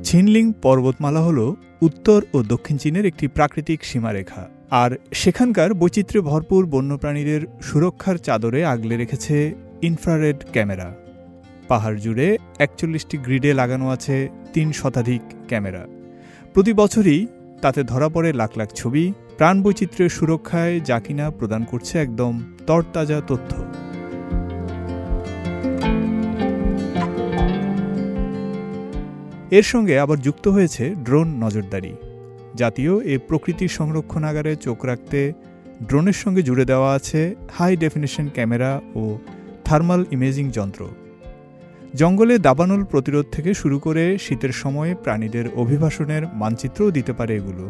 ঝিনলিং পর্বতমালা হল উত্তর ও দক্ষিণ চীনের একটি প্রাকৃতিক সীমারেখা, আর সেখানকার বৈচিত্র্যে ভরপুর বন্যপ্রাণীদের সুরক্ষার চাদরে আগলে রেখেছে ইনফ্রারেড ক্যামেরা। পাহাড় জুড়ে ৪১টি গ্রিডে লাগানো আছে ৩ শতাধিক ক্যামেরা। প্রতি বছরই তাতে ধরা পড়ে লাখ লাখ ছবি, প্রাণবৈচিত্র্যের সুরক্ষায় যা কিনা প্রদান করছে একদম তরতাজা তথ্য। এর সঙ্গে আবার যুক্ত হয়েছে ড্রোন নজরদারি। জাতীয় এ প্রকৃতি সংরক্ষণাগারে চোখ রাখতে ড্রোনের সঙ্গে জুড়ে দেওয়া আছে হাই ডেফিনিশন ক্যামেরা ও থার্মাল ইমেজিং যন্ত্র। জঙ্গলে দাবানল প্রতিরোধ থেকে শুরু করে শীতের সময় প্রাণীদের অভিবাসনের মানচিত্রও দিতে পারে এগুলো।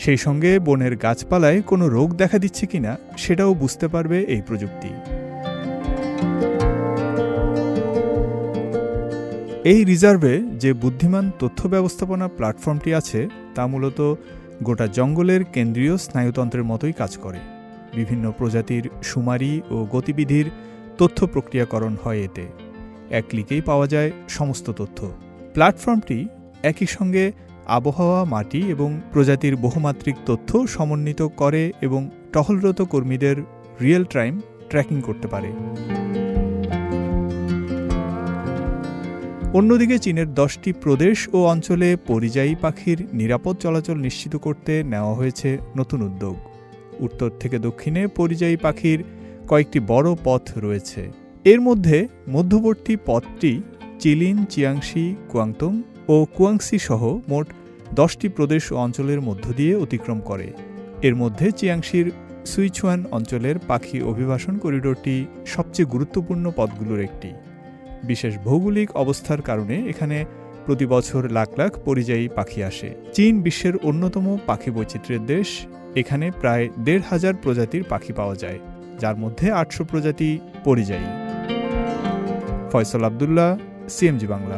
সেই সঙ্গে বনের গাছপালায় কোনো রোগ দেখা দিচ্ছে কিনা সেটাও বুঝতে পারবে এই প্রযুক্তি। এই রিজার্ভে যে বুদ্ধিমান তথ্য ব্যবস্থাপনা প্ল্যাটফর্মটি আছে তা মূলত গোটা জঙ্গলের কেন্দ্রীয় স্নায়ুতন্ত্রের মতোই কাজ করে। বিভিন্ন প্রজাতির শুমারি ও গতিবিধির তথ্য প্রক্রিয়াকরণ হয় এতে। এক ক্লিকেই পাওয়া যায় সমস্ত তথ্য। প্ল্যাটফর্মটি একই সঙ্গে আবহাওয়া, মাটি এবং প্রজাতির বহুমাত্রিক তথ্য সমন্বিত করে এবং টহলরত কর্মীদের রিয়েল টাইম ট্র্যাকিং করতে পারে। অন্যদিকে চীনের 10টি প্রদেশ ও অঞ্চলে পরিযায়ী পাখির নিরাপদ চলাচল নিশ্চিত করতে নেওয়া হয়েছে নতুন উদ্যোগ। উত্তর থেকে দক্ষিণে পরিযায়ী পাখির কয়েকটি বড় পথ রয়েছে। এর মধ্যে মধ্যবর্তী পথটি চিলিন, চিয়াংশি, কুয়াংতুং ও কুয়াংসি সহ মোট 10টি প্রদেশ ও অঞ্চলের মধ্য দিয়ে অতিক্রম করে। এর মধ্যে চিয়াংশির সুইচুয়ান অঞ্চলের পাখি অভিবাসন করিডোরটি সবচেয়ে গুরুত্বপূর্ণ পথগুলোর একটি। বিশেষ ভৌগোলিক অবস্থার কারণে এখানে প্রতি বছর লাখ লাখ পরিযায়ী পাখি আসে। চীন বিশ্বের অন্যতম পাখি বৈচিত্র্যের দেশ। এখানে প্রায় ১৫০০ প্রজাতির পাখি পাওয়া যায়, যার মধ্যে ৮০০ প্রজাতি পরিযায়ী। ফয়সাল আব্দুল্লাহ, সিএমজি বাংলা।